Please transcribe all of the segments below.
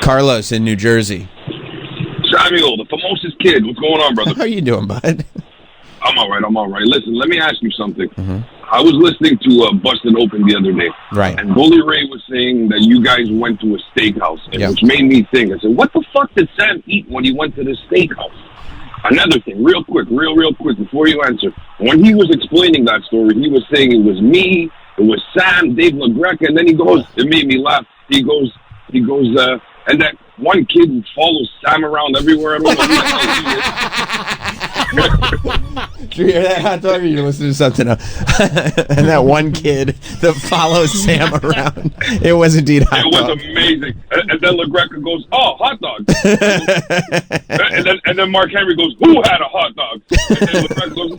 Carlos in New Jersey. Samuel, the Formosa's kid. What's going on, brother? How are you doing, bud? I'm all right. Listen, let me ask you something. I was listening to Busted Open the other day. Right. And Bully Ray was saying that you guys went to a steakhouse, which made me think. I said, what the fuck did Sam eat when he went to the steakhouse? Another thing, real quick, before you answer. When he was explaining that story, he was saying it was me, it was Sam, Dave LaGreca, and then he goes, it made me laugh. He goes, and that one kid who follows Sam around everywhere. I don't know who the hell he is. Did you hear that, Hot Dog, or you listening to something else? And that one kid that follows Sam around. It was indeed Hot Dog. It was amazing. And then LaGreca goes, oh, Hot Dog. and then Mark Henry goes, who had a hot dog? And then LaGreca goes,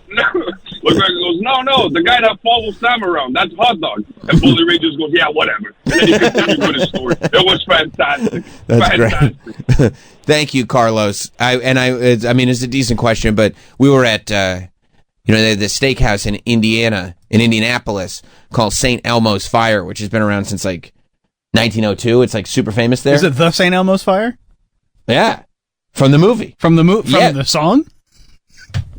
no, the guy that follows Sam around, that's Hot Dog. And Bully Ray just goes, yeah, whatever. And then he continued with his story. It was fantastic. That's great. Thank you, Carlos. I mean, it's a decent question, but we were at the steakhouse in Indianapolis, called St. Elmo's Fire, which has been around since like 1902. It's like super famous there. Is it the St. Elmo's Fire? Yeah, from the movie. From the song.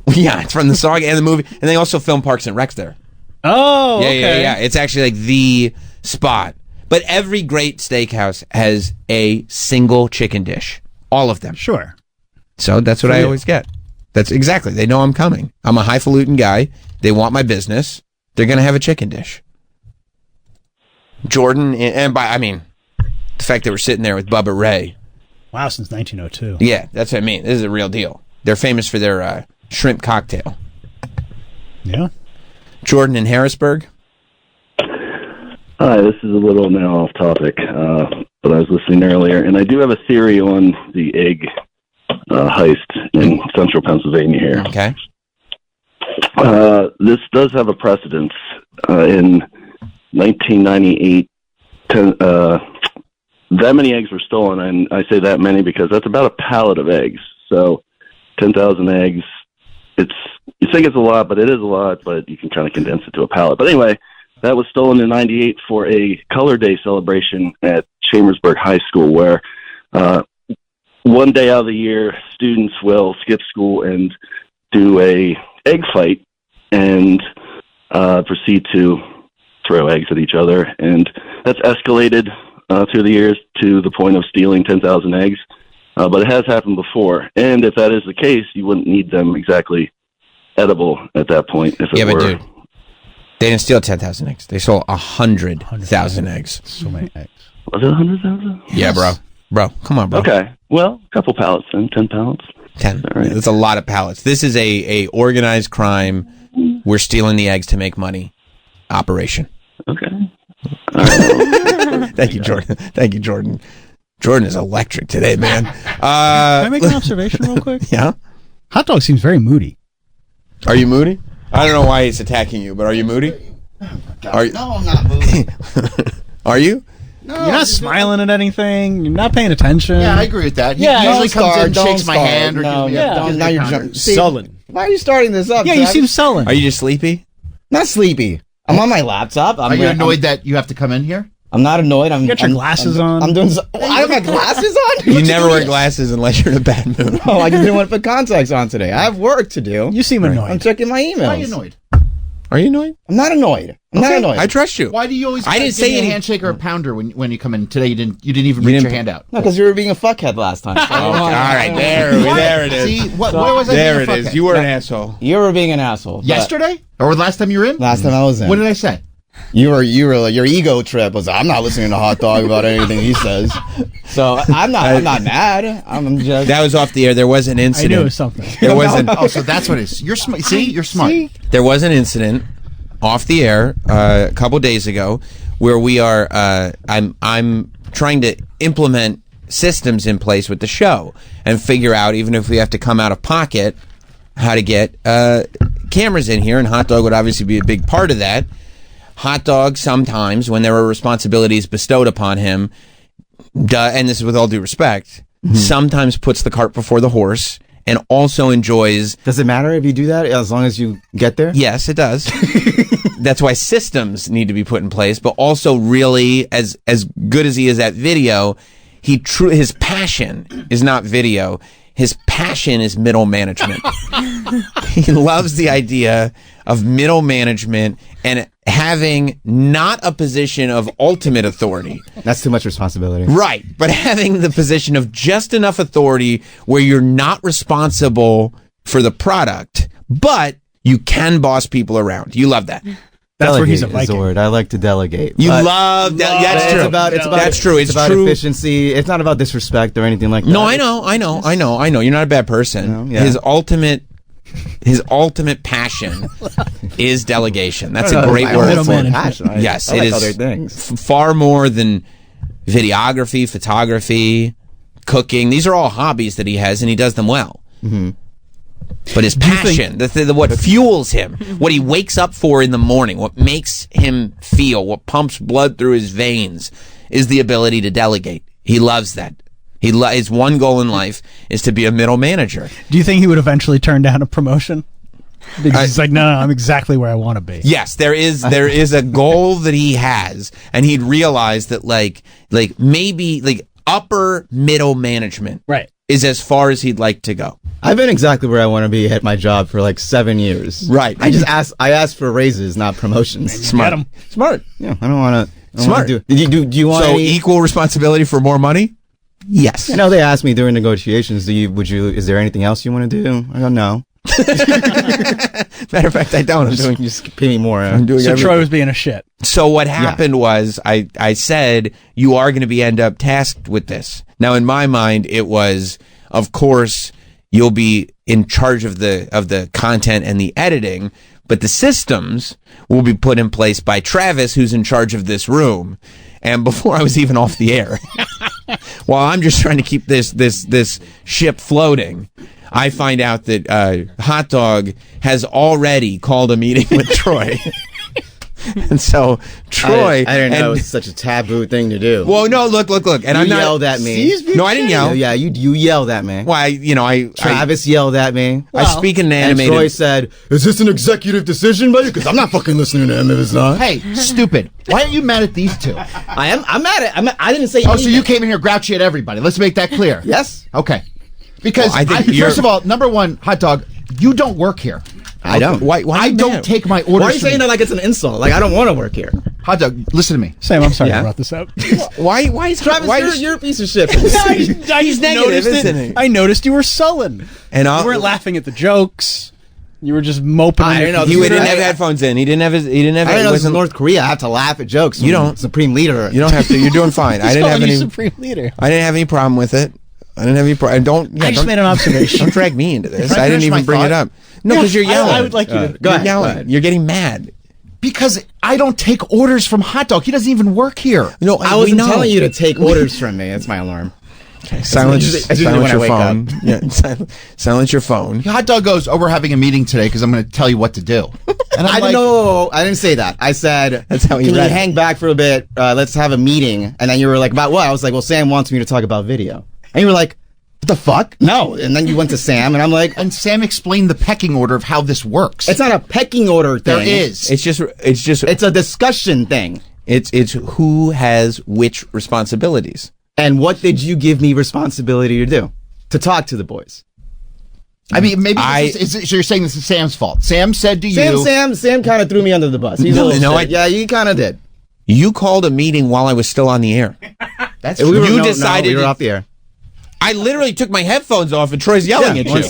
Yeah, it's from the song and the movie, and they also filmed Parks and Recs there. Oh, okay. Yeah. It's actually like the spot. But every great steakhouse has a single chicken dish. All of them. Sure. So that's what I always get. That's exactly. They know I'm coming. I'm a highfalutin guy. They want my business. They're going to have a chicken dish. Jordan, the fact that we're sitting there with Bubba Ray. Wow, since 1902. Yeah, that's what I mean. This is a real deal. They're famous for their shrimp cocktail. Yeah. Jordan in Harrisburg. Hi, this is a little now off topic, but I was listening earlier, and I do have a theory on the egg heist in central Pennsylvania here. Okay. This does have a precedence. In 1998, that many eggs were stolen, and I say that many because that's about a pallet of eggs. So 10,000 eggs, you think it's a lot, but it is a lot, but you can kind of condense it to a pallet. But anyway, that was stolen in 98 for a Color Day celebration at Chambersburg High School, where one day out of the year, students will skip school and do a egg fight and proceed to throw eggs at each other. And that's escalated through the years to the point of stealing 10,000 eggs. But it has happened before. And if that is the case, you wouldn't need them exactly edible at that point. If it were. But dude, they didn't steal 10,000 eggs. They stole 100,000 eggs. So many eggs. Was it 100,000? Yeah, bro. Bro, come on, bro. Okay. Well, a couple pallets then. 10 pallets. 10. Right. That's a lot of pallets. This is a organized crime. We're stealing the eggs to make money operation. Okay. Thank you, Jordan. Thank you, Jordan. Jordan is electric today, man. Can I make an observation real quick? Yeah? Hot Dog seems very moody. Are you moody? I don't know why he's attacking you, but are you moody? Oh no, I'm not moody. Are you? No, You're not smiling at anything. You're not paying attention. Yeah, I agree with that. He usually comes in, shakes my hand, or gives me a now you're jumping. Sullen. Why are you starting this up? Yeah, you seem sullen. Are you just sleepy? Not sleepy. I'm on my laptop. Are you annoyed that you have to come in here? I'm not annoyed. You got your glasses on. I'm doing. I have my glasses on. You never wear glasses unless you're in a bad mood. Oh, I didn't want to put contacts on today. I have work to do. You seem annoyed. I'm checking my emails. Why are you annoyed? Are you annoyed? I'm not annoyed. I'm not annoyed. I trust you. Why do you always? I didn't say a any handshake or a pounder when you come in today. You didn't even reach your hand out. No, because you were being a fuckhead last time. So All right, there it is. See, why was I There being it a is. fuckhead? You were an asshole. you were being an asshole. Yesterday or last time you were in? Last time I was in. What did I say? You were your ego trip was. I'm not listening to Hot Dog about anything he says. So I'm not mad. I'm just. That was off the air. There was an incident. I knew it was something. There was an. Oh, so that's what it is. You're smart. See, you're smart. There was an incident off the air a couple days ago where we are. I'm trying to implement systems in place with the show and figure out, even if we have to come out of pocket, how to get cameras in here. And Hot Dog would obviously be a big part of that. Hot Dog sometimes, when there are responsibilities bestowed upon him, and this is with all due respect, sometimes puts the cart before the horse and also enjoys. Does it matter if you do that as long as you get there? Yes, it does. That's why systems need to be put in place, but also really as good as he is at video, his passion is not video. His passion is middle management. He loves the idea of middle management and having not a position of ultimate authority. That's too much responsibility. Right, but having the position of just enough authority where you're not responsible for the product, but you can boss people around. You love that. That's Delegate where he's a is Viking. the word. I like to delegate. You love that. That's true. That's true. It's about true. efficiency. It's not about disrespect or anything like that. No, I know. You're not a bad person. Yeah. His ultimate passion is delegation. That's a great word for it. Passion. Yes, I it like is other things. far more than videography, photography, cooking. These are all hobbies that he has, and he does them well. Mm-hmm. But his passion, what fuels him, what he wakes up for in the morning, what makes him feel, what pumps blood through his veins, is the ability to delegate. He loves that. His one goal in life is to be a middle manager. Do you think he would eventually turn down a promotion? Because he's like, no, I'm exactly where I want to be. Yes, there is a goal that he has, and he'd realize that like maybe upper middle management is as far as he'd like to go. I've been exactly where I want to be at my job for like 7 years. Right. I asked for raises, not promotions. Smart. Smart. Yeah, I don't want to. Smart. Do you want any, equal responsibility for more money? Yes. I know they asked me during negotiations, is there anything else you want to do? I go, no. Matter of fact, I don't. Just pay me more. I'm doing So everything. Troy was being a shit. So what happened was I said, you are going to end up tasked with this. Now, in my mind, it was, of course, you'll be in charge of the content and the editing, but the systems will be put in place by Travis, who's in charge of this room. And before I was even off the air, while I'm just trying to keep this ship floating, I find out that Hotdog has already called a meeting with Troy. And so Troy, I didn't know it was such a taboo thing to do. Well, no, look, and you yelled at me. No, I didn't yell. Yeah, you yelled at me. Why? Travis yelled at me. I speak in an And animated. Troy said, "Is this an executive decision by you? Because I'm not fucking listening to him if it's not." Hey, stupid! Why are you mad at these two? I'm mad at. I didn't say. Oh, anything. so you came in here grouchy at everybody? Let's make that clear. Yes. Okay. Because Well, I think first of all, number one, Hot Dog, you don't work here. I don't. Why I don't take my orders. Why are you saying that like it's an insult? Like I don't want to work here. Hot Dog, listen to me. Sam, I'm sorry Yeah. I brought this up. Why is Travis, why is- you're a piece of shit. He's negative, isn't he? I noticed you were sullen. And You weren't laughing at the jokes. You were just moping. I on your didn't know computer. He didn't have headphones in. He didn't have. I didn't know this was wasn't- North Korea. I have to laugh at jokes. You don't. Supreme leader. You don't have to. You're doing fine. I He's didn't have calling you any. supreme leader. I didn't have any problem with it. I didn't have any problem. I just made an observation. Don't drag me into this. Can I I didn't finish even my bring it thought? up. No, because you're yelling. I would like you to Go You're ahead. yelling. Go ahead. You're getting mad. Because I don't take orders from Hot Dog. He doesn't even work here. No, I we wasn't know. telling you to take orders from me. That's my alarm. Silence It's usually when I your wake phone. Yeah, silence your phone. Hot Dog goes, "Oh, we're having a meeting today because I'm going to tell you what to do." And I'm like, No, I didn't say that. I said, That's how he can you read it. hang back for a bit? Let's have a meeting. And then you were like, about what? I was like, well, Sam wants me to talk about video. And you were like, what the fuck? No. And then you went to Sam, and I'm like, and Sam explained the pecking order of how this works. it's not a pecking order thing. There is. It's just. It's a discussion thing. It's who has which responsibilities. And what did you give me responsibility to do? To talk to the boys. I mean, maybe so you're saying this is Sam's fault. Sam said to you, Sam kind of threw me under the bus. He's a little shit. Yeah, he kind of did. You called a meeting while I was still on the air. "That's We were, You no, decided we were to- off the air. I literally took my headphones off and Troy's yelling at you. 1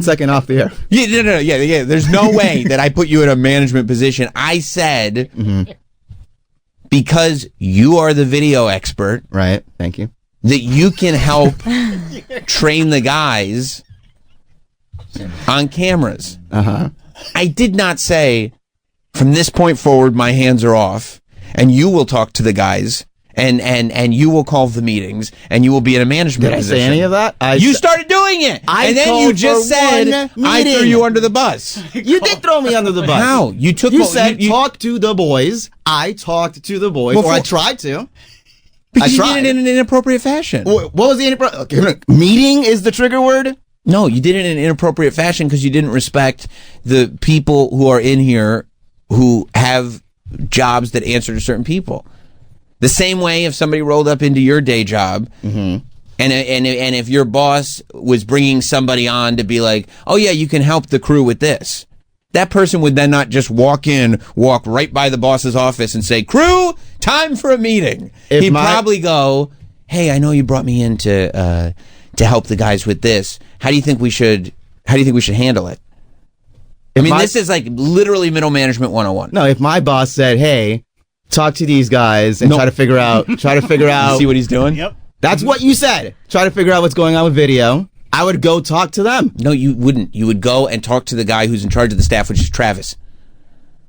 second off the air. Yeah, no. Yeah. There's no way that I put you in a management position. I said, because you are the video expert, Right. Thank you. that you can help train the guys on cameras. Uh-huh. I did not say, from this point forward, my hands are off, and you will talk to the guys, and you will call the meetings, and you will be in a management Did I position. say any of that? You started doing it, I and then you called just for said, one I threw meeting. you under the bus. You did throw me under the bus. How? You took. You said talk to the boys. I talked to the boys, or I tried to. because I you tried. did it in an inappropriate fashion. What was the meeting? Is the trigger word? No, you did it in an inappropriate fashion because you didn't respect the people who are in here who have jobs that answer to certain people. The same way if somebody rolled up into your day job, and if your boss was bringing somebody on to be like, oh yeah, you can help the crew with this, that person would then not just walk right by the boss's office and say, crew, time for a meeting. He'd probably go, hey, I know you brought me in to help the guys with this. How do you think we should handle it? I mean, this is like literally middle management 101. No, if my boss said, hey, talk to these guys and try to figure out. You see what he's doing? Yep. That's what you said. Try to figure out what's going on with video. I would go talk to them. No, you wouldn't. You would go and talk to the guy who's in charge of the staff, which is Travis.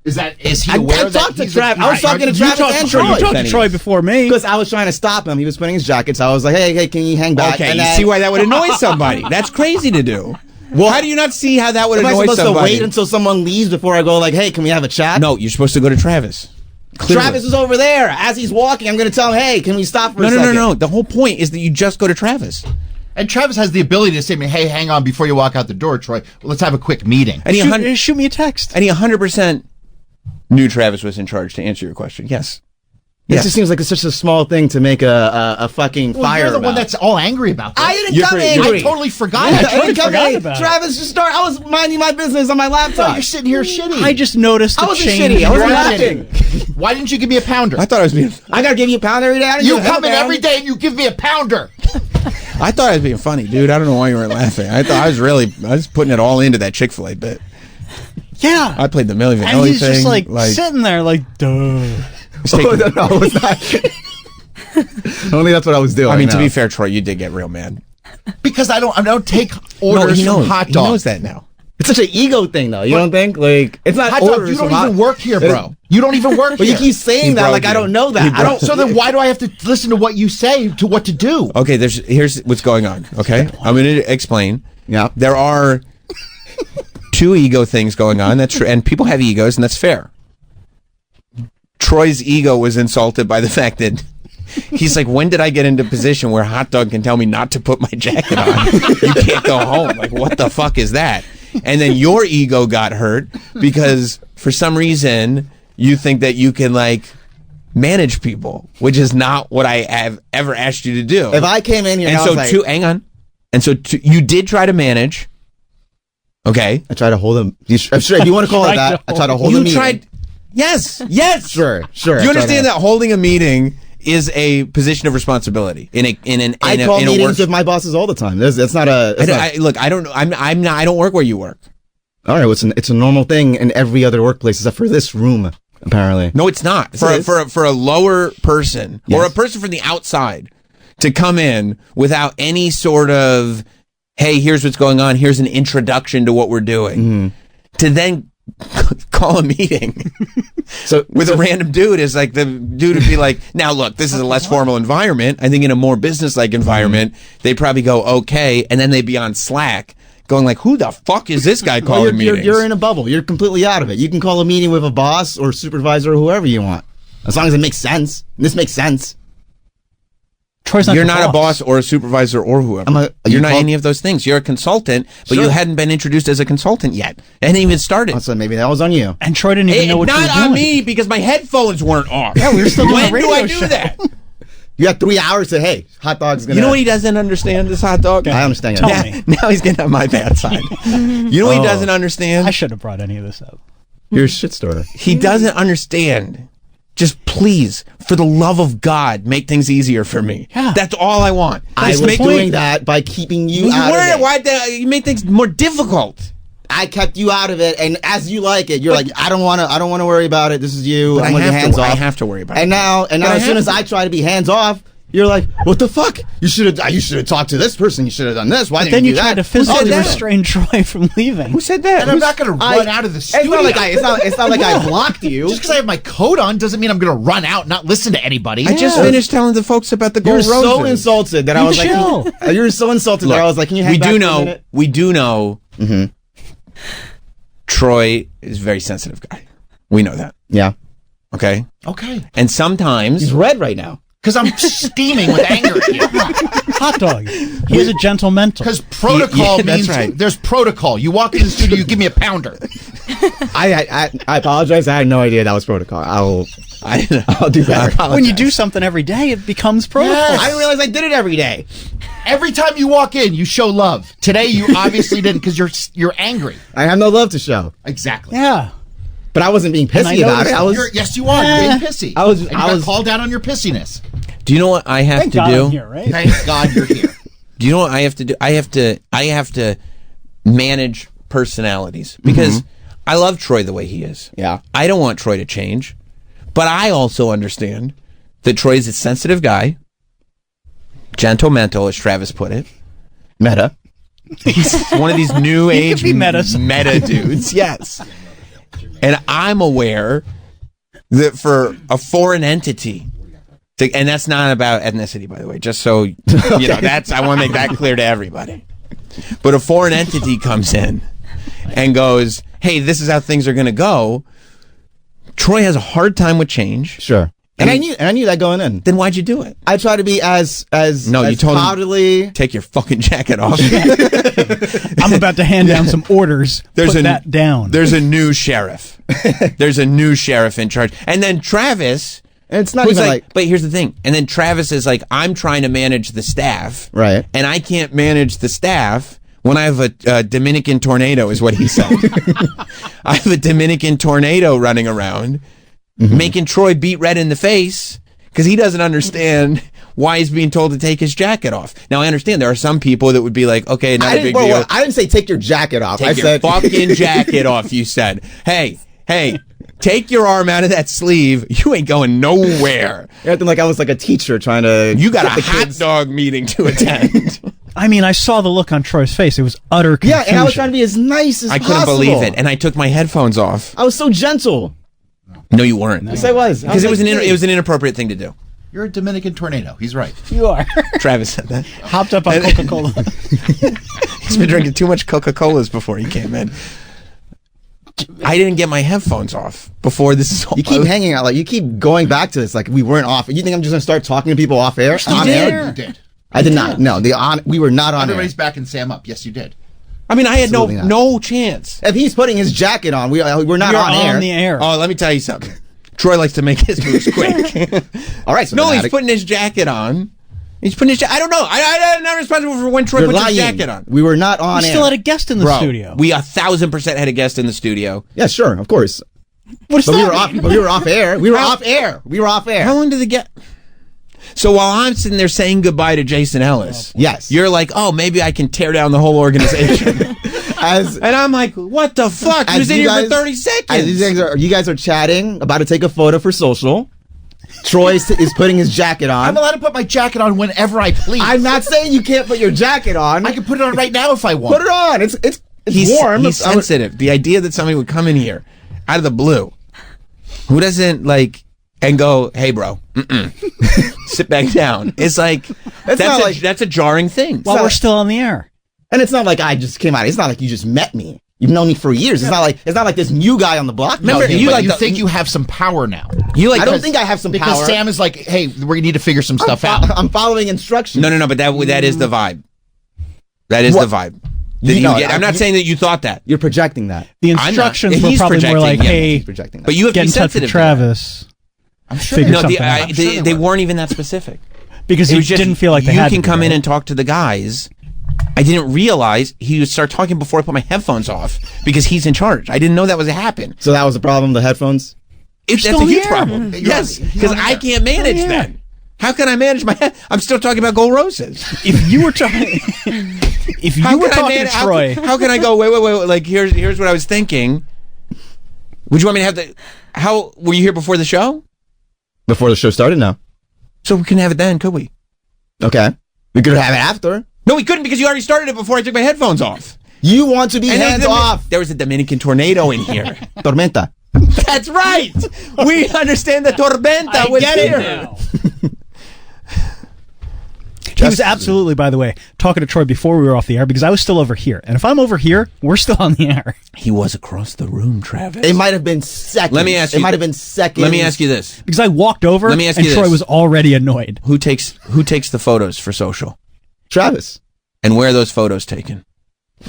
Is he aware I talked to Travis. I was talking to Travis and Troy. You talked to Troy before me. Because I was trying to stop him. He was putting his jacket, so I was like, hey, can you hang back? Okay, and you see why that would annoy somebody. That's crazy to do. Well, how do you not see how that would am annoy I supposed somebody? to wait until someone leaves before I go like, hey, can we have a chat? No, you're supposed to go to Travis. Clearly. Travis is over there. As he's walking, I'm going to tell him, hey, can we stop for a second? No. The whole point is that you just go to Travis. And Travis has the ability to say to me, hey, hang on before you walk out the door, Troy. Well, let's have a quick meeting. And shoot me a text. And he 100% knew Travis was in charge to answer your question. Yes. It just seems like it's such a small thing to make a fucking fire You're the about. one that's all angry about this. I didn't come angry. I totally forgot. I I didn't come forgot angry. about it. Travis just started. I was minding my business on my laptop. You're sitting here shitty. I just noticed I the wasn't change. shitty. I in wasn't your laughing. attitude. Why didn't you give me a pounder? I thought I was being... I gotta give you a pound every day. You come in every day and you give me a pounder. I thought I was being funny, dude. I don't know why you weren't laughing. I thought I was putting it all into that Chick-fil-A bit. Yeah. I played the Milli Vanilli And he's thing. just like sitting there like, duh. No, it's not. Only that's what I was doing. I mean, to be fair, Troy, you did get real mad. Because I don't take orders from Hot Dog. He knows that now. It's such an ego thing, though. You don't think? Like, it's not Hot Dog, orders you don't from even work here, bro. You don't even work But here. you keep saying that like I don't know that. I don't. So then why do I have to listen to what you say to what to do? Okay, here's what's going on, okay? I'm going to explain. Yeah. There are two ego things going on. That's true. And people have egos, and that's fair. Troy's ego was insulted by the fact that he's like, when did I get into a position where Hot Dog can tell me not to put my jacket on? You can't go home. Like, what the fuck is that? And then your ego got hurt because for some reason you think that you can like manage people, which is not what I have ever asked you to do. If I came in here and so I was like, hang on. And so you did try to manage. Okay. I try to hold him. Sure, if you want to call it that, I try to hold him. You tried. Yes. Sure. You understand that holding a meeting is a position of responsibility in I call a meetings work. with my bosses all the time. That's not a. Look, I don't know. I'm not. I don't work where you work. All right, well, it's a normal thing in every other workplace except for this room, apparently. No, it's not. For a lower person or a person from the outside to come in without any sort of, hey, here's what's going on. Here's an introduction to what we're doing. To then call a meeting with a random dude is like the dude would be like, now look, this is a less formal environment. I think in a more business-like environment, they'd probably go, okay, and then they'd be on Slack going like, who the fuck is this guy calling meetings? You're in a bubble. You're completely out of it. You can call a meeting with a boss or supervisor or whoever you want. As long as it makes sense. This makes sense. You're not a boss or a supervisor or whoever. You're not any of those things. You're a consultant, but you hadn't been introduced as a consultant yet. And even started. So maybe that was on you. And Troy didn't even know what you were doing. Not on me, because my headphones weren't off. Yeah, we were still doing When a radio do I show. do that? You got 3 hours to, hey, Hot Dog's going to... You know what he doesn't understand, this Hot Dog? I understand. Tell Yeah. me. Now he's getting on my bad side. You know what he doesn't understand? I should have brought any of this up. You're a shit storer. He doesn't understand. Just please, for the love of God, make things easier for me. Yeah. That's all I want. I was doing that by keeping you out of it. You made things more difficult. I kept you out of it, and as you like it, you're like, I don't want to worry about it. This is you. But I'm gonna be hands off. I have to worry about it. And now, as soon as I try to be hands off, you're like, what the fuck? You should have talked to this person. You should have done this. Why didn't Then you you do tried that? to physically restrain Troy from leaving. Who said that? And I'm not going to run out of the studio. It's not like I blocked you. Just because I have my coat on doesn't mean I'm going to run out and not listen to anybody. I just finished telling the folks about the gold You're roses. so insulted that I was like, you're so insulted that I was like, can you hang back for a minute? We do know Troy is a very sensitive guy. We know that. Yeah. Okay? Okay. And sometimes... He's red right now. Because I'm steaming with anger here. Hot dog. He has a gentle mental. Because protocol means there's protocol. You walk in the studio, you give me a pounder. I apologize. I had no idea that was protocol. I'll do better. When you do something every day, it becomes protocol. Yes. I didn't realize I did it every day. Every time you walk in, you show love. Today, you obviously didn't because you're angry. I have no love to show. Exactly. Yeah. But I wasn't being pissy about it. Yes, you are. You're being pissy. I was called out on your pissiness. Do you know what I have Thank to God do? I'm here, right? Thank God you're here. Do you know what I have to do? I have to manage personalities because I love Troy the way he is. Yeah. I don't want Troy to change, but I also understand that Troy's a sensitive guy, gentle mental, as Travis put it. Meta. He's one of these new age be meta dudes. Yes. And I'm aware that for a foreign entity, and that's not about ethnicity, by the way, just so you know, I want to make that clear to everybody. But a foreign entity comes in and goes, hey, this is how things are going to go. Troy has a hard time with change. Sure. And I knew that going in. Then why'd you do it? I try to be as you told proudly. him, take your fucking jacket off. I'm about to hand down some orders. Put that down. There's a new sheriff. There's a new sheriff in charge. And then Travis... And it's not even like... But here's the thing. And then Travis is like, I'm trying to manage the staff. Right. And I can't manage the staff when I have a Dominican tornado, is what he said. I have a Dominican tornado running around, making Troy beat red in the face because he doesn't understand why he's being told to take his jacket off. Now, I understand there are some people that would be like, okay, not a big deal. I didn't say take your jacket off. I said, fucking jacket off, you said. Hey, take your arm out of that sleeve. You ain't going nowhere. You're acting like I was like a teacher trying to... You got a hot dog meeting to attend. I mean, I saw the look on Troy's face. It was utter confusion. Yeah, and I was trying to be as nice as possible. I couldn't believe it, and I took my headphones off. I was so gentle. No, you weren't. Yes, I was. Because it was an inappropriate thing to do. You're a Dominican tornado. He's right. You are. Travis said that. Hopped up on Coca-Cola. He's been drinking too much Coca-Colas before he came in. I didn't get my headphones off before this is all. You keep hanging out, like you keep going back to this, like we weren't off. You think I'm just gonna start talking to people off air? You did. I did not. No, we were not on Everybody's air. backing Sam up. Yes, you did. I mean, I had Absolutely no chance. If he's putting his jacket on, we're not You're on air. the air. Oh, let me tell you something. Troy likes to make his moves quick. All right. So no, he's putting his jacket on. He's putting his. I don't know. I'm not responsible for when Troy puts his jacket on. We were not on air. We still had a guest in the studio. We 1,000% had a guest in the studio. Yeah, sure, of course. What is but that? we were off air. We were off air. We were off air. How long did the get? So while I'm sitting there saying goodbye to Jason Ellis, yes, you're like, oh, maybe I can tear down the whole organization. And I'm like, what the fuck? He was in here for 30 seconds. You guys are chatting, about to take a photo for social. Troy is putting his jacket on. I'm allowed to put my jacket on whenever I please. I'm not saying you can't put your jacket on. I can put it on right now if I want. Put it on. It's warm. He's sensitive. The idea that somebody would come in here out of the blue, who doesn't like, and go, hey, bro, sit back down. It's like, that's a jarring thing. While we're still on the air. And it's not like I just came out. It's not like you just met me. You've known me for years. It's not like this new guy on the block. Remember, you think you have some power now. I don't think I have some power. Because Sam is like, hey, we need to figure some stuff out. I'm following instructions. No, but that is the vibe. That is the vibe. I'm not saying that you thought that. You're projecting that. The instructions were probably more like, hey, projecting that. But you have to get be in touch with sensitive. Travis. I'm sure. They weren't even that specific. Because you didn't feel like they had to. You can come in and talk to the guys. I didn't realize he would start talking before I put my headphones off because he's in charge. I didn't know that was happen. So that was the problem, the headphones? That's a huge problem. Yes, because I can't manage that. How can I manage my head? I'm still talking about Gold Roses. If you were talking to Troy. How can I go, wait, like here's what I was thinking. Would you want me to have how were you here before the show? Before the show started, no. So we couldn't have it then, could we? Okay. We could have it after. No, we couldn't because you already started it before I took my headphones off. You want to be hands off. There was a Dominican tornado in here. Tormenta. That's right. We understand the tormenta was get here. it now. He was absolutely, by the way, talking to Troy before we were off the air because I was still over here. And if I'm over here, we're still on the air. He was across the room, Travis. It might have been seconds. Let me ask you. It might have been seconds. Let me ask you this. Because I walked over Let me ask and you Troy this. was already annoyed. Who takes the photos for social? Travis. And where are those photos taken?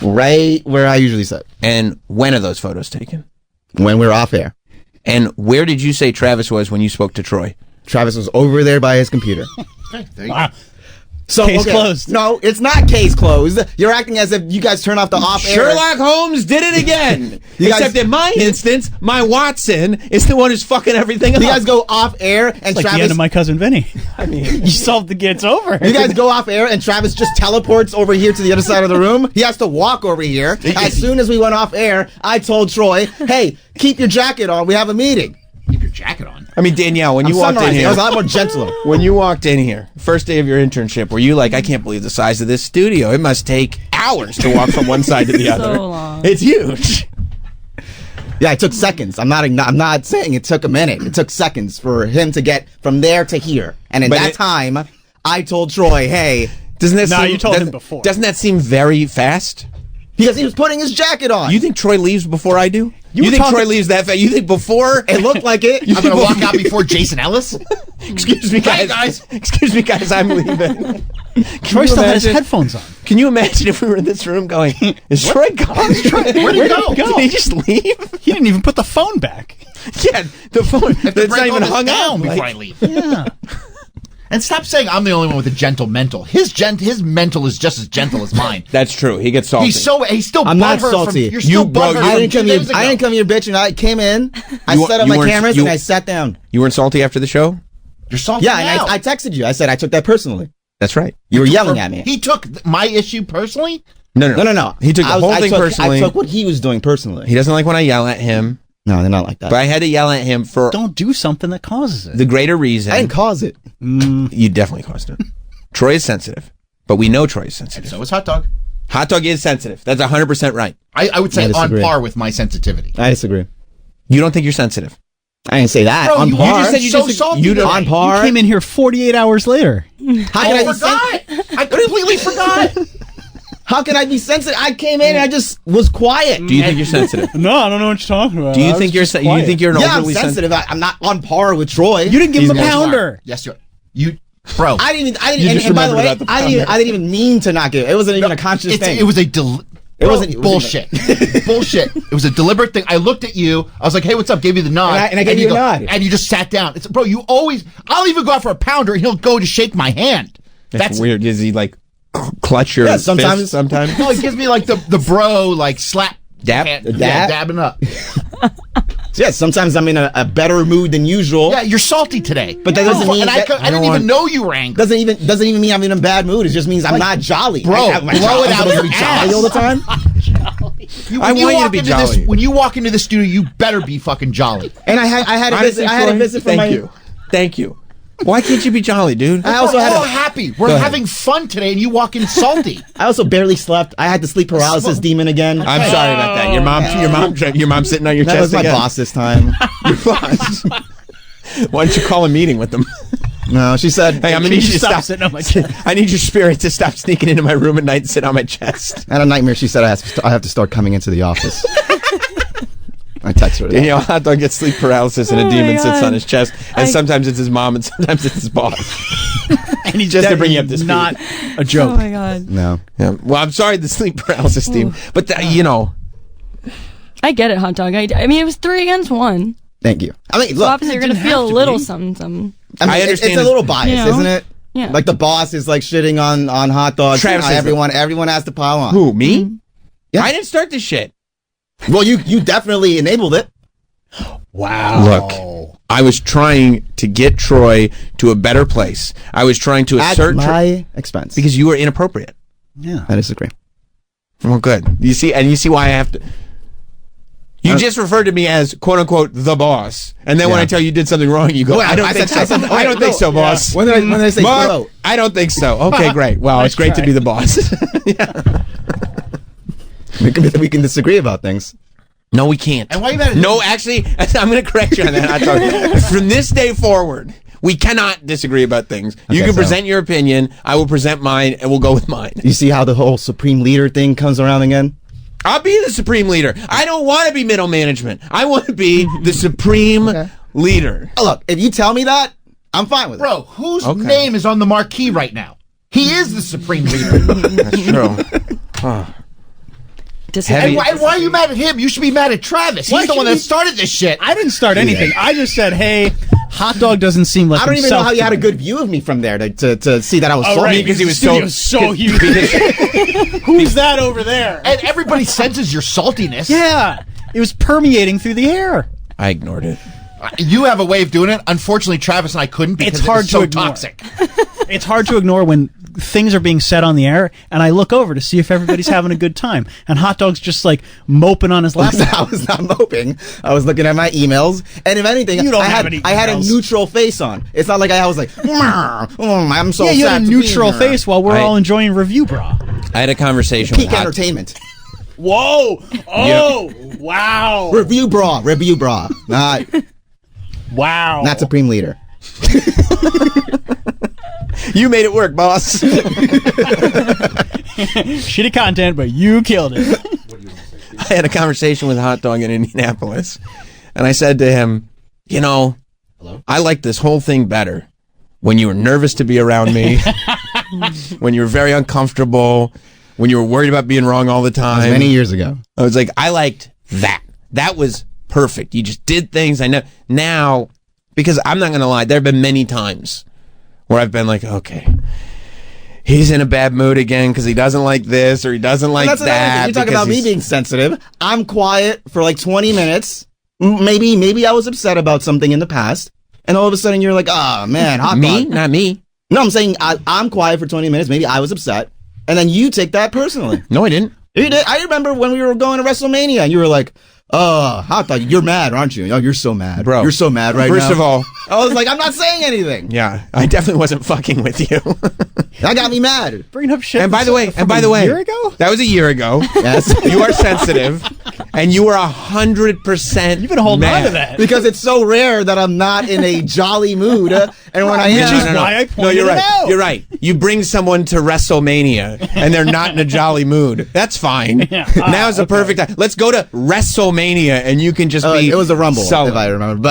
Right where I usually sit. And when are those photos taken? When we're off air. And where did you say Travis was when you spoke to Troy? Travis was over there by his computer. Wow. So, Case closed. No, it's not case closed. You're acting as if you guys turn off the off air. Sherlock Holmes did it again. Except in my instance, my Watson is the one who's fucking everything up. You guys go off air and It's like Travis. the end of My Cousin Vinny. I mean, You solved the it's over. You guys go off air and Travis just teleports over here to the other side of the room. He has to walk over here. As soon as we went off air, I told Troy, hey, keep your jacket on. We have a meeting. Keep your jacket on. I mean, Danielle, when you I'm walked in summarizing. here, I was a lot more gentler. when you walked in here, first day of your internship, were you like, I can't believe the size of this studio. It must take hours to walk from one side to the other. So long. It's huge. Yeah, it took seconds. I'm not saying it took a minute. It took seconds for him to get from there to here. And in But that it- time, I told Troy, hey, Doesn't that No, seem, you told him doesn't- before. Doesn't that seem very fast? because he was putting his jacket on. You think Troy leaves before I do? You were think talking- Troy leaves that fast? You think before? it looked like it. I'm going to walk out before Jason Ellis. Excuse me, guys. Hey, guys. Excuse me, guys. I'm leaving. Troy still had his imagine- headphones on. Can you imagine if we were in this room going, is Troy gone? Where'd he go? Did he just leave? He didn't even put the phone back. Yeah, the phone. To That's break not all even this hung down out. before Like, I leave. Yeah. And stop saying I'm the only one with a gentle mental. His mental is just as gentle as mine. that's true. He gets salty. He's still I'm not butthurt salty. From, you're still bro, butthurt I from didn't 2 come here. days ago. I didn't come here bitching. I came in. I You- set up you my weren't- cameras you- and I sat down. You weren't salty after the show? You're salty Yeah, now. and I texted you. I said I took that personally. That's right. You were yelling at me. He took my issue personally? No. He took the whole thing personally. I took what he was doing personally. He doesn't like when I yell at him, No, they're not like that. but I had to yell at him for Don't do something that causes it. the greater reason. I didn't cause it. You definitely caused it. Troy is sensitive, but we know Troy is sensitive. So is Hotdog. Hotdog is sensitive. That's 100% right. I would say I on disagree. par with my sensitivity. I disagree. You don't think you're sensitive? I didn't say that. Bro, on you par. just said you so salty today. on par. You came in here 48 hours later. How can I I be forgot. sen- I completely forgot. How can I be sensitive? I came in and I just was quiet. Do you think you're sensitive? No, I don't know what you're talking about. Do you think you're you think you're an Yeah, I'm overly sensitive. I'm not on par with Troy. You didn't give him a He's not. pounder. Yes, you bro. I didn't even. You just And by the way, remembered about the I didn't even mean to not give. It wasn't even a conscious thing. It was a It wasn't- bullshit. Bullshit. It was a deliberate thing. I looked at you. I was like, "Hey, what's up?" Gave you the nod, And I gave you a nod. and you just sat down. It's bro. You always. I'll even go out for a pounder, and he'll go to shake my hand. That's weird. Does he like clutch your Yeah, sometimes- fist sometimes? No, it gives me like the bro like slap Dab? hand- The yeah, dab? dabbing up. Yeah, sometimes I'm in a better mood than usual. Yeah, you're salty today, But that doesn't mean And I that- didn't even know you were angry. Doesn't even mean I'm in a bad mood. It just means I'm not jolly. Bro, Am I blow it I'm out supposed to your be ass. jolly all the time. I want you to be jolly. When you walk into the studio, you better be fucking jolly. And I had a Honestly, visit. I had a Troy, visit from Thank you. Thank you. Why can't you be jolly, dude? I also We're had all a, happy. Go We're ahead. having fun today, and you walk in salty. I also barely slept. I had the sleep paralysis demon again. I'm sorry about that. Your mom sitting on your That chest was my again. boss this time. Your boss. Why don't you call a meeting with them? No, she said, Hey, I'm gonna need you to stop sitting on my chest. I need your spirit to stop sneaking into my room at night and sit on my chest. I had a nightmare. She said I have to start coming into the office. I texted her that. Danielle Hotdog gets sleep paralysis and a Oh my demon sits God. on his chest, and sometimes it's his mom and sometimes it's his boss. And he Just to bring you up to speed. Not a Oh joke. my god. No. Yeah. Well, I'm sorry, the sleep paralysis team, but I get it, hot dog. I mean, it was 3 against 1. Thank you. I mean, So look. obviously you're gonna didn't feel a have to little be. something, something. I mean, I understand it's a little biased, You know? isn't it? Yeah. Like the boss is like shitting on hot dogs. Travis Now is everyone has to pile on. who, me? Yeah. I didn't start this shit. Well, you definitely enabled it. Wow. Look, I was trying to get Troy to a better place. I was trying to At assert my expense. because you were inappropriate. Yeah. I disagree. Well, good. You see why I have to. You just referred to me as "quote unquote" the boss, and then when Yeah. I tell you did something wrong, you go, Wait, "I don't I think said- so. I said- I don't wait, think so, no. boss." When did I say Mark, bro? I don't think so. Okay, great. Well, it's great to be the boss. We can disagree about things. No, we can't. And why you mad at No, actually, I'm going to correct you on that. From this day forward, We cannot disagree about things. You Okay, can so- present your opinion. I will present mine, and we'll go with mine. You see how the whole supreme leader thing comes around again? I'll be the supreme leader. I don't want to be middle management. I want to be the supreme leader. Oh, look, if you tell me that, I'm fine with it. Bro, whose name is on the marquee right now? He is the supreme leader. That's true. And why are you mad at him? You should be mad at Travis. He's the one that started this shit. I didn't start anything. I just said, hey, Hotdog doesn't seem like I don't even know himself how you to had a me. good view of me from there to see that I was Oh, salty. right, because he was the studio's so huge. Who's that over there? And everybody senses your saltiness. Yeah, it was permeating through the air. I ignored it. You have a way of doing it. Unfortunately, Travis and I couldn't because It's hard it was so to ignore. toxic. It's hard to ignore when things are being said on the air, and I look over to see if everybody's having a good time. And Hotdog's just like moping on his laptop. I was not moping. I was looking at my emails, and if anything, You don't I have had any I had a emails. neutral face on. It's not like I was like, I'm so Yeah, you had sad a to be neutral here." face while we're I- all enjoying Review Bra. I had a conversation Peak with Hot. entertainment. Whoa! Oh! Wow! Review bra. Not Wow! not supreme leader. You made it work, boss. Shitty content, but you killed it. I had a conversation with Hot Dog in Indianapolis, and I said to him, you know, I like this whole thing better when you were nervous to be around me, when you were very uncomfortable, when you were worried about being wrong all the time. Many years ago. I was like, I liked that. That was perfect. You just did things I know. Now, because I'm not going to lie, there have been many times where I've been like, okay, he's in a bad mood again because he doesn't like this or he doesn't like That's another thing. that. You talk because about me he's- being sensitive. I'm quiet for like 20 minutes. Maybe I was upset about something in the past, and all of a sudden you're like, oh man, hot Me? dog. Not me. No, I'm saying I'm quiet for 20 minutes. Maybe I was upset, and then you take that personally. No, I didn't. You did. I remember when we were going to WrestleMania, and you were like, hot dog, you're mad, aren't you? Oh, you're so mad. Bro. You're so mad right now. First of all, I was like, I'm not saying anything. yeah, I definitely wasn't fucking with you. That got me mad. Bringing up shit. and by the way, a year ago? that was a year ago. Yes. You are sensitive, and you are 100%. You've been holding mad. on to that. Because it's so rare that I'm not in a jolly mood, and when I am, Which is why I pointed you're it right. out. You're right. You bring someone to WrestleMania and they're not in a jolly mood. That's fine. Yeah. Now's the perfect time. Let's go to WrestleMania and you can just be. it was a rumble, sullen. if I remember.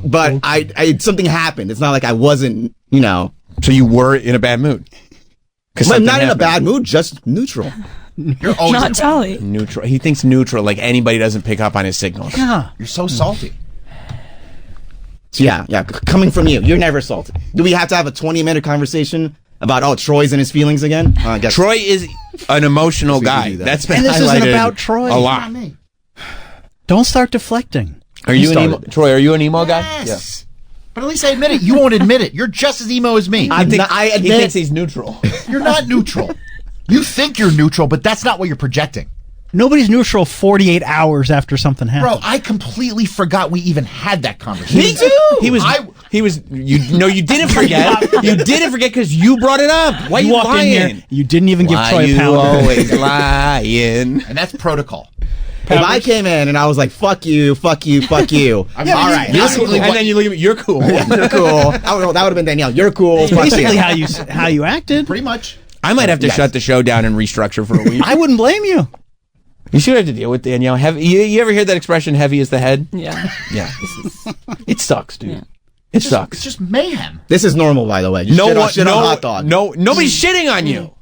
But I something happened. It's not like I wasn't, So you were in a bad mood. 'Cause I'm something not in a happened. bad mood, just neutral. You're always Not Tally. Neutral. He thinks neutral, like anybody doesn't pick up on his signals. Yeah. You're so salty. So yeah, coming from you, you're never salty. Do we have to have a 20-minute conversation about Troy's in his feelings again? I guess. Troy is an emotional We can guy. do that. That's been And this isn't highlighted about Troy. a lot. Don't start deflecting. Are you an started emo? Troy, are you an emo guy? Yes. But at least I admit it. You won't admit it. You're just as emo as me. I He admit. thinks he's neutral. You're not neutral. You think you're neutral, but that's not what you're projecting. Nobody's neutral 48 hours after something happens. Bro, I completely forgot we even had that conversation. Me too. He was. You didn't forget. You didn't forget because you brought it up. Why you you walked lying? in here, you didn't even give Why Troy a you pound. always lying? And that's protocol. If I came in and I was like, "Fuck you, fuck you, fuck you," I'm all right, basically And then you look at me. You're cool. you're cool. That would have been Danielle. You're cool. Fuck Basically, you. how you acted. pretty much. I might have to Yes. shut the show down and restructure for a week. I wouldn't blame you. You should have to deal with Danielle. You ever hear that expression? Heavy is the head. Yeah. Yeah. It sucks, dude. It sucks. It's just mayhem. This is normal, by the way. You shit on hot dog. Nobody's shitting on you.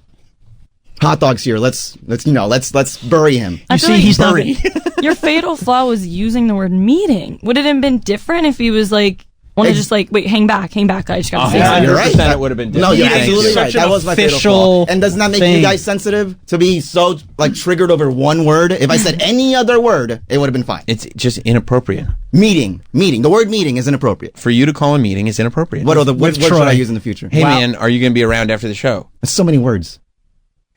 Hot dog's here. Let's bury him. I You feel see, like he's not. Bury. your fatal flaw was using the word meeting. Would it have been different if he was like, want to Ex- just like, wait, hang back, I just got to say Yeah, something. you're right. 100% it would have been No, different. you're Thank absolutely you. right. Such an That was my fatal official flaw. And doesn't that make thing. you guys sensitive to be so like triggered over one word? If I said any other word, it would have been fine. It's just inappropriate. Meeting. The word meeting is inappropriate. For you to call a meeting is inappropriate. What word should Troy. I use in the future? Hey, man, are you going to be around after the show? There's so many words.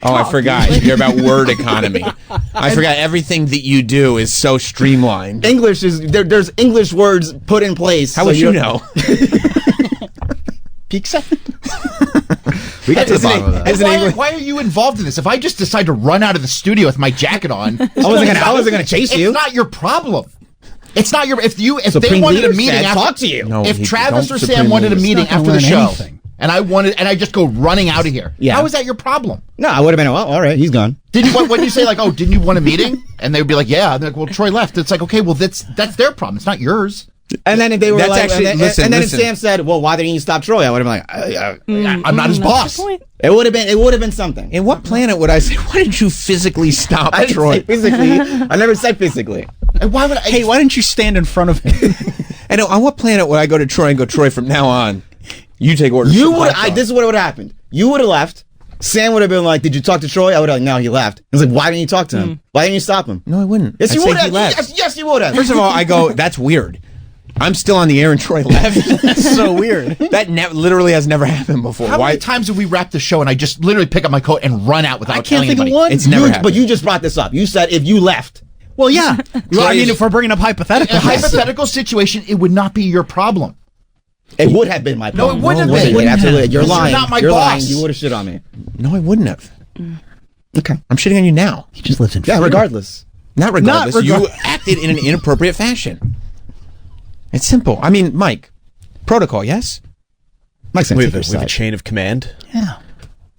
Oh, I forgot. You're about word economy. I forgot everything that you do is so streamlined. English is there's English words put in place. How so would you know? Pizza. We got to the bottom of that. Why are you involved in this? If I just decide to run out of the studio with my jacket on, I wasn't gonna chase you. It's not your problem. It's not your. If they Supreme wanted a leader meeting said, after, talk to you. No, if he- Travis don't or Supreme Sam wanted a leaders. meeting He's not after gonna the learn show, anything. and I just go running out of here. Yeah. How is that your problem? No, I would have been, well, all right, he's gone. Didn't when you say like, oh, didn't you want a meeting? And they would be like, yeah. And they're like, well, Troy left. It's like, okay, well, that's their problem. It's not yours. And then if they were That's like, actually- and then, listen, and then listen. if Sam said, well, why didn't you stop Troy? I would have been like, I'm not his boss. it would have been something. In what planet would I say, why did you physically stop I didn't Troy? say physically. I never said physically. And why would I? Hey, why didn't you stand in front of him? And on what planet would I go to Troy and go, Troy, from now on, you take orders You from would. Hotdog. This is what would have happened. You would have left. Sam would have been like, "Did you talk to Troy?" I would have like, "No, he left." I was like, "Why didn't you talk to him? Why didn't you stop him?" No, I wouldn't. Yes, I'd you say would he have. left. Yes, you would have. First of all, I go, that's weird. I'm still on the air and Troy left. That's so weird. That literally has never happened before. How Why? many times have we wrapped the show and I just literally pick up my coat and run out without I can't telling think of anybody? one. It's never happened. But you just brought this up. You said if you left. Well, yeah. Well, I mean, if we're bringing up In hypotheticals. a hypothetical situation, it would not be your problem. It would have been my problem. it wouldn't have It been. would, absolutely. You're Because you're lying. not my You're lying. boss. You would have shit on me. No, I wouldn't have. Okay. I'm shitting on you now. He just lives in Yeah, fear. regardless. Not regardless. Not You regard- acted in an inappropriate fashion. It's simple. I mean, Mike, protocol, yes? Mike's We on have, Tigger's we have a side. chain of command. Yeah.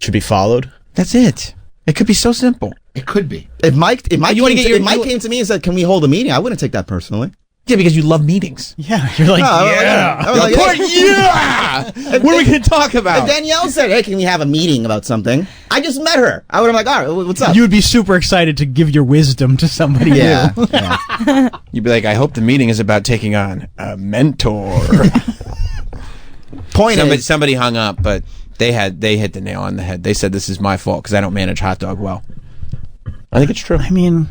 Should be followed. That's it. It could be so simple. It could be. If Mike You wanna get your- if Mike came to me and said, "Can we hold a meeting?" I wouldn't take that personally. Yeah, because you love meetings. Yeah. You're like, I was like, Of course, hey. yeah! What are we going to talk about? If Danielle said, "Hey, can we have a meeting about something?" I just met her. I would have been like, "All right, what's up?" you would be super excited to give your wisdom to somebody yeah. new. yeah. You'd be like, I hope the meeting is about taking on a mentor. Point is, somebody hung up, but they hit the nail on the head. They said this is my fault because I don't manage Hotdog well. I think it's true. I mean,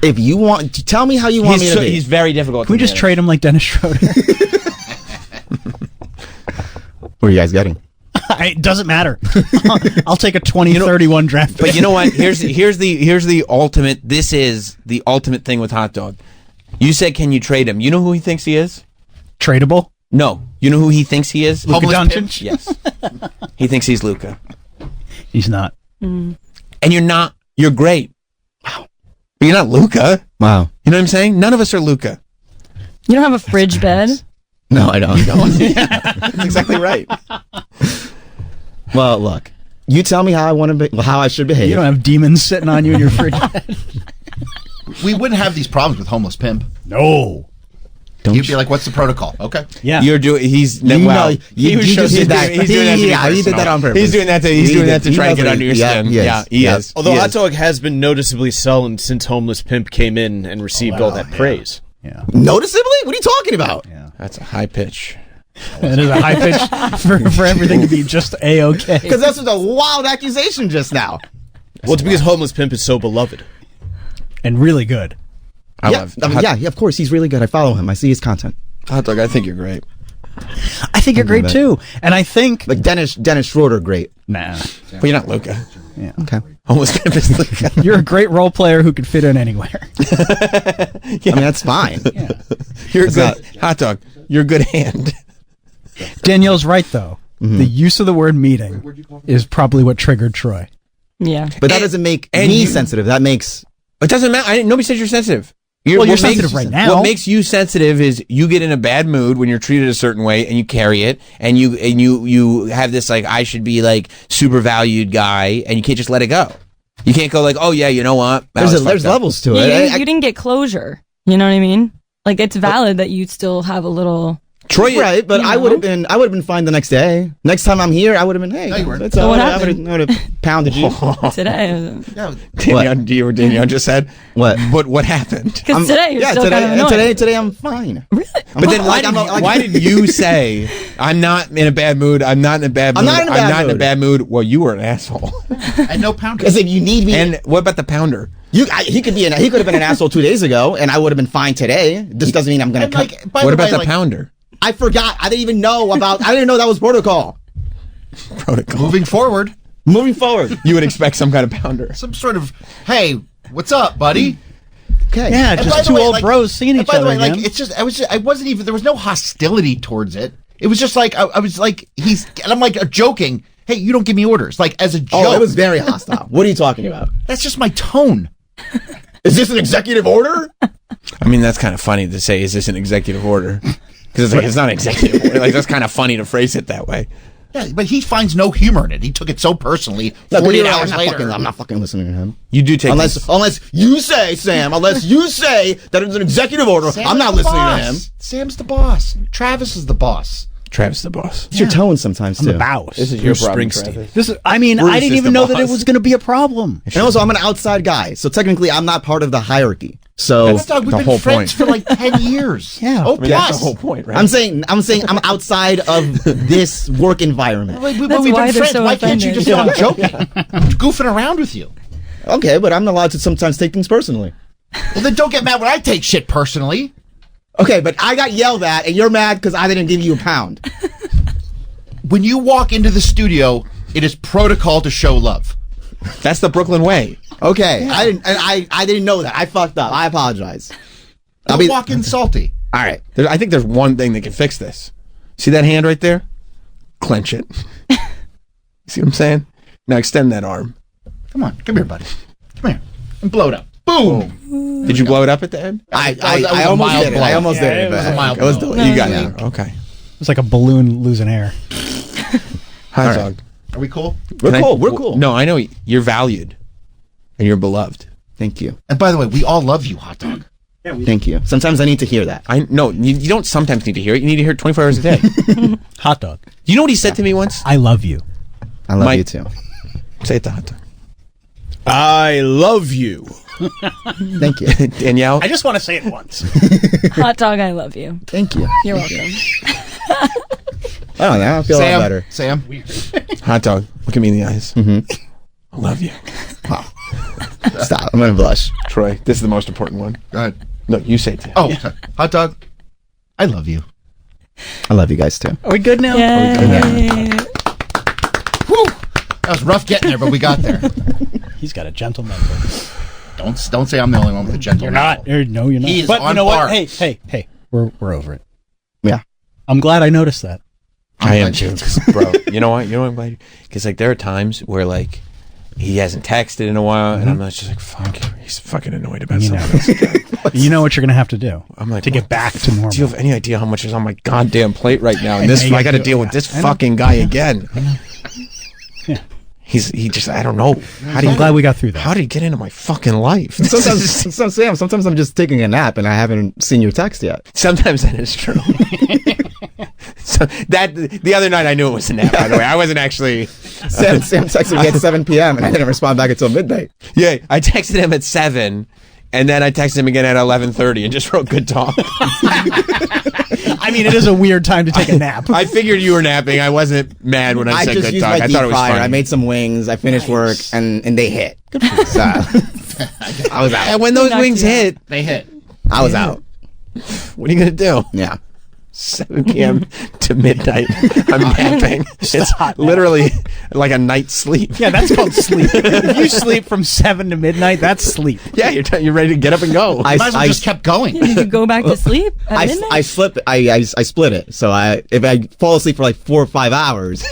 if you want, tell me how you want me to be. He's very difficult. can we just trade him like Dennis Schroeder? What are you guys getting? It doesn't matter. I'll take a 2031 draft pick. But you know what? Here's the ultimate. This is the ultimate thing with Hotdog. You said, can you trade him? You know who he thinks he is? Tradable? No. You know who he thinks he is? Luka Homeless Doncic? Yes. He thinks he's Luka. He's not. And you're not. You're great. Wow. But you're not Luka. Wow. You know what I'm saying? None of us are Luka. You don't have a fridge bed? No, I don't. That's exactly right. Well, look. You tell me how I want to be, how I should behave. You don't have demons sitting on you in your fridge bed. We wouldn't have these problems with homeless pimp. No. You'd be like, "What's the protocol?" Okay. Yeah. You're doing. He's You wow. know, you He just did that. He's doing that to be Yeah, he did personal. that on purpose. He's doing that to. He's doing that to try and get under your skin. Yeah, he is. Although He Hot is. Dog has been noticeably sullen since Homeless Pimp came in and received all that praise. Yeah. Noticeably? What are you talking about? That's a high pitch. That is a high pitch for everything to be just A-okay. Because that's just a wild accusation just now. Well, it's because Homeless Pimp is so beloved. And really good. I Yeah, love. I mean, yeah, of course. He's really good. I follow him. I see his content. Hotdog. I think you're great. I think you're great that. too. And I think... Like Dennis Schroeder, great. Nah. But you're not Luka. Yeah. Okay. Almost Pimp is Luka. You're a great role player who could fit in anywhere. I mean, that's fine. You're good. Hotdog. You're a good hand. Danielle's right, though. The use of the word meeting is probably what triggered Troy. Yeah. But that doesn't make and me you- sensitive. That makes... It doesn't matter. Nobody says you're sensitive. Well, you're what sensitive right now. What makes you sensitive is you get in a bad mood when you're treated a certain way, and you carry it, and you have this like I should be like super valued guy, and you can't just let it go. You can't go like, oh yeah, you know what? That was There's fucked up. levels to You, it. you didn't get closure. You know what I mean? Like, it's valid that you still have a little... Troy, Right, but You I know? would have been fine the next day. Next time I'm here, I would have been, hey, No, you weren't. that's So all. what I happened? would have pounded you. Today. Yeah. Danielle, do you what Danielle just said? What? But what happened? Because today you're still today, kind of annoyed. today I'm fine. Really? But then why did you say I'm not in a bad mood? I'm not in a bad mood. I'm not in a bad in a mood. bad mood. Well, you were an asshole. And no pounder. Because if you need me, And what about the pounder? he could have been an asshole 2 days ago, and I would have been fine today. This doesn't mean I'm gonna. And, like, by What the about way, the like, pounder I forgot. I didn't even know about. I didn't know that was protocol. protocol? Moving forward, Moving forward. You would expect some kind of pounder. some sort of, hey, what's up, buddy? Okay. Yeah, And by just the two way, old like- bros seeing and each by the other way, again. like, it's just, I wasn't even, there was no hostility towards it. It was just like, I was like, and I'm like joking, hey, you don't give me orders. Like, as a joke. Oh, it was very hostile. What are you talking about? That's just my tone. Is this an executive order? I mean, that's kind of funny to say, is this an executive order? Because it's like, it's not an executive order. Like, that's kind of funny to phrase it that way. Yeah, but he finds no humor in it. He took it so personally. 48 hours later. I'm not fucking listening to him. You do take unless you say, Sam, unless you say that it's an executive order, I'm not listening to him. Sam's the boss. Travis is the boss. Travis the boss. It's your tone sometimes, too. I'm the boss. This is your problem, Travis. I didn't even know that it was going to be a problem. And also, I'm an outside guy, so technically I'm not part of the hierarchy. So we've been friends for like 10 years. Yeah. Oh, I mean, that's the whole point, right? I'm saying I'm outside of this work environment. We've That's been why they're friends. so Why can't you offended. just say I'm joking? I'm goofing around with you. Okay, but I'm allowed to sometimes take things personally. Well, then don't get mad when I take shit personally. Okay, but I got yelled at, and you're mad because I didn't give you a pound. When you walk into the studio, it is protocol to show love. That's the Brooklyn way. Okay, yeah. I didn't know that. I fucked up. I apologize. Don't walk in salty. All right. I think there's one thing that can fix this. See that hand right there? Clench it. See what I'm saying? Now extend that arm. Come on, come here, buddy. Come here and blow it up. Boom. Did you blow it up at the end? I almost did it. I almost did it. It was a mild It was blow. delayed. You got Yeah. it. Okay. It's like a balloon losing air. Hot dog. Are we cool? We're cool. We're cool. No, I know you're valued and you're beloved. Thank you. And by the way, we all love you, Hot Dog. Thank you. Sometimes I need to hear that. You don't sometimes need to hear it. You need to hear it 24 hours a day. Hot dog. You know what he said to me once? I love you. I love Mike- you too. Say it to Hot dog. I love you. Thank you. Danielle? I just want to say it once. Hot dog, I love you. Thank you. You're welcome. I don't know. I feel a lot better. Sam. Hot dog, look at me in the eyes. Mm-hmm. I love you. Wow. Stop. I'm going to blush. Troy, this is the most important one. Go ahead. No, you say it to him. Oh, Hot Dog. I love you. I love you guys too. Are we good now? Yay. Woo! That was rough getting there, but we got there. He's got a gentle member. Don't say I'm the only one with a gentle. You're not. No, you're not. He is but on you know par. what? Hey. We're over it. Yeah. I'm glad I noticed that. I am too, bro. You know what? I'm glad. Because like there are times where like he hasn't texted in a while, and I'm just like, fuck, he's fucking annoyed about something else. You know what you're going to have to do. I'm like, to get back to normal. Do you have any idea how much is on my goddamn plate right now? And this, Yeah, I got to you- deal with this I know. fucking guy again. Yeah. He just, I don't know. I'm glad we got through that. How did he get into my fucking life? Sometimes I'm just taking a nap and I haven't seen your text yet. Sometimes that is true. So that the other night I knew it was a nap. By the way, I wasn't actually. Sam texted me at 7 p.m. and I didn't respond back until midnight. Yeah, I texted him at 7, and then I texted him again at 11:30, and just wrote good talk. I mean, it is a weird time to take a nap. I figured you were napping. I wasn't mad when I said just good used talk. my I deep thought it was fryer. funny. I made some wings. I finished work and they hit. So, I was out. And when those knocked wings you out. hit, They hit. I was out. what are you gonna do? Yeah. 7 p.m. to midnight. I'm napping. It's hot nap. literally like a night's sleep. Yeah, that's called sleep. If you sleep from 7 to midnight, that's sleep. Yeah, you're ready to get up and go. Might as well just kept going. Did you go back to sleep at midnight? I split it. So if I fall asleep for like 4 or 5 hours,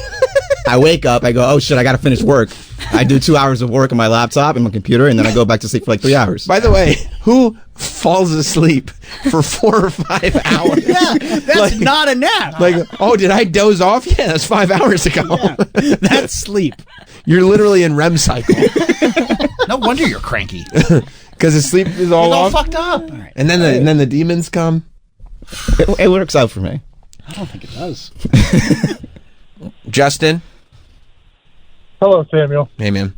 I wake up, I go, oh shit, I gotta finish work. I do 2 hours of work on my laptop and my computer, and then I go back to sleep for like 3 hours. By the way, who falls asleep for 4 or 5 hours? Yeah, that's not a nap. Like, oh, did I doze off? Yeah, that's 5 hours ago. That's sleep. You're literally in REM cycle No wonder you're cranky. because the sleep is all You're all off. fucked up. And then the demons come. It works out for me. I don't think it does. Justin, Hello, Samuel. hey man.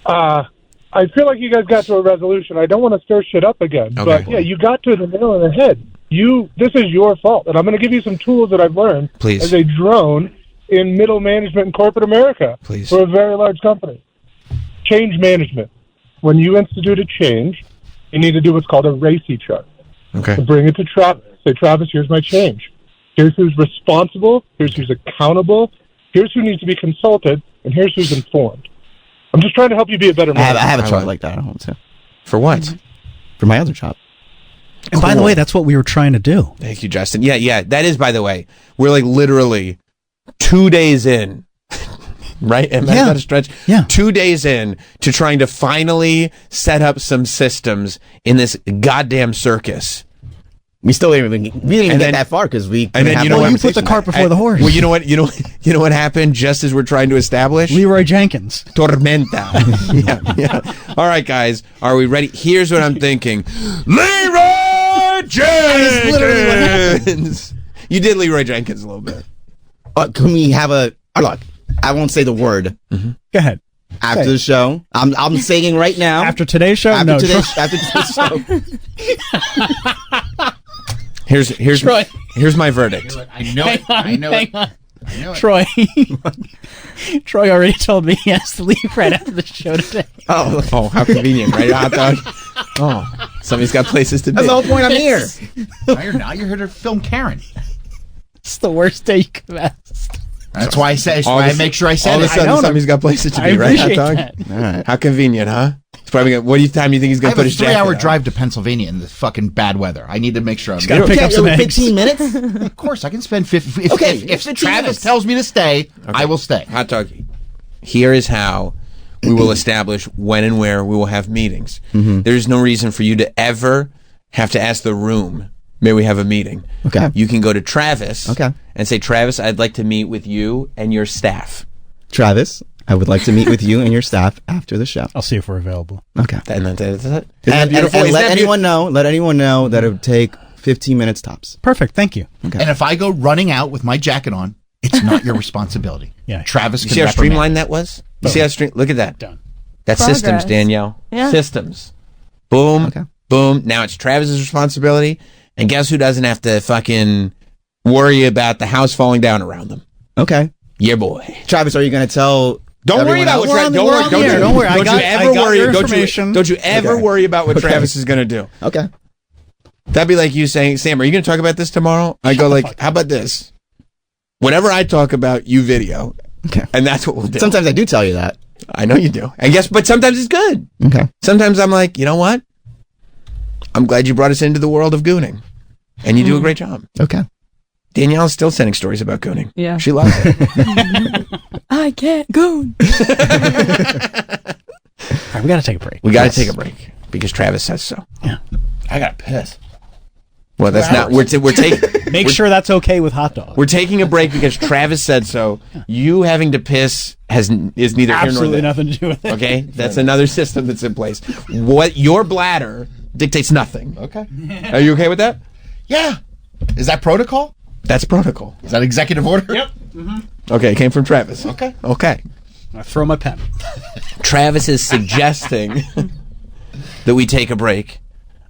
I feel like you guys got to a resolution. I don't want to stir shit up again. Okay. But yeah, you got to the nail on the head. This is your fault. And I'm going to give you some tools that I've learned Please. as a drone in middle management in corporate America. Please. For a very large company. Change management. When you institute a change, you need to do what's called a RACI chart. Okay. To bring it to Travis. Say, Travis, here's my change. Here's who's responsible. Here's who's accountable. Here's who needs to be consulted. And here's who's informed. I'm just trying to help you be a better I man. have a I chart love like that at home too. For what? For my other job. And by the way, that's what we were trying to do. Thank you, Justin. Yeah. That is, by the way, we're like literally 2 days in right? Am Yeah. that a stretch? Yeah. 2 days in to trying to finally set up some systems in this goddamn circus. We still didn't even get that far because we. And then you know what? You put the cart before the horse. Well, you know what? You know what happened just as we're trying to establish Leroy Jenkins. Tormenta. yeah. All right, guys, are we ready? Here's what I'm thinking. Leroy Jenkins. You did Leroy Jenkins a little bit. Can we have a look? I won't say the word. Go ahead. After the show, I'm saying right now. After today's show, after today's show. Here's my verdict. I know it. I know it. Troy. Troy already told me he has to leave right after the show today. Oh, how convenient, right? Hot dog. Oh, somebody's got places to be. That's the whole point. I'm here. Now you're here to film Karen. It's the worst day you could have asked. That's why I say. That's why I make sure I said all of a it. sudden, somebody's got places to be, right? Hot dog. That. All right. How convenient, huh? It's probably gonna, what time do you think he's I going to have put a his jacket 3-hour on? drive to Pennsylvania in the fucking bad weather. I need to make sure I'm Gotta pick up some eggs. 15 minutes? Of course, I can spend 50. If 15 Travis minutes. tells me to stay, I will stay. Hot dog. Here is how we will establish when and where we will have meetings. There's no reason for you to ever have to ask the room, may we have a meeting? Okay. You can go to Travis Okay. and say, Travis, I'd like to meet with you and your staff. Travis, I would like to meet with you and your staff after the show. I'll see if we're available. Okay. And that's it. Isn't And, that beautiful? and Isn't let that anyone know that it would take 15 minutes tops. Perfect. Thank you. Okay. And if I go running out with my jacket on, it's not your responsibility. Yeah. Travis You can see how reprimand. streamlined that was? You see how look at that. Done. That's Progress. systems, Danielle. Yeah. Systems. Boom. Okay. Boom. Now it's Travis's responsibility. And guess who doesn't have to fucking worry about the house falling down around them? Okay. Your boy. Travis, are you going to tell Don't worry everyone about else? what Travis. We're on the air. Don't worry. I got your information. Don't you ever Okay. worry about what Okay. Travis is going to do. Okay. That'd be like you saying, Sam, are you going to talk about this tomorrow? I go like, how about this? Whatever I talk about, you video. Okay. And that's what we'll do. Sometimes I do tell you that. I know you do. And guess, but sometimes it's good. Okay. Sometimes I'm like, you know what? I'm glad you brought us into the world of gooning. And you do a great job. Okay. Danielle's still sending stories about gooning. Yeah. She loves it. I can't goon. All right, we got to take a break. We got to take a break because Travis says so. Yeah. I got to piss. Well, that's not. We're taking. Make sure that's okay with Hot Dog. We're taking a break because Travis said so. You having to piss is neither Absolutely here nor there. nothing to do with it. Okay, that's another system that's in place. What your bladder dictates nothing. Okay. Are you okay with that? Yeah. Is that protocol? That's protocol. Is that executive order? Yep. Okay, it came from Travis. Okay. Okay. I throw my pen. Travis is suggesting that we take a break.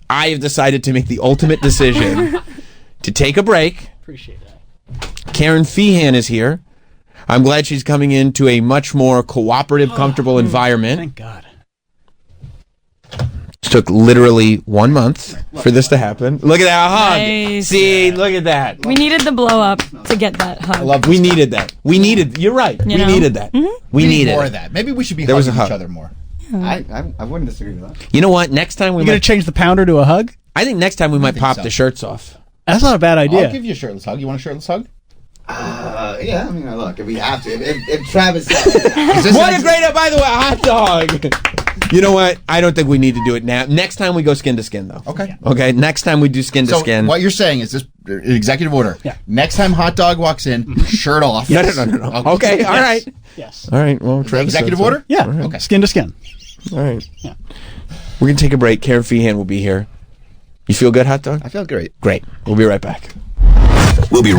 I have decided to make the ultimate decision to take a break. Appreciate that. Karen Feehan is here. I'm glad she's coming into a much more cooperative, comfortable environment. Thank God. It took literally 1 month for this to happen. Look at that hug. Nice. See, look at that. We needed the blow up to get that hug. We needed that. We needed. You're right. You we know? needed that. We We need needed more it. of that. Maybe we should be There was hugging a each hug. other more. I wouldn't disagree with that. You know what? Next time we You gonna might. change the pounder to a hug? I think next time we might think pop so. the shirts off. That's not a bad idea. I'll give you a shirtless hug. You want a shirtless hug? Yeah, I mean, look, if we have to. If Travis... What a great, by the way, hot dog. You know what? I don't think we need to do it now. Next time we go skin to skin, though. Okay. Okay. Next time we do skin to So skin. what you're saying is this executive order. Yeah. Next time Hot Dog walks in, shirt off. No. Okay. All right. Yes. All right. Well, Travis Executive said so. order? Yeah. Okay. Skin to skin. All right. Yeah. We're gonna take a break. Karen Feehan will be here. You feel good, hot dog? I feel great. Great. We'll be right back. We'll be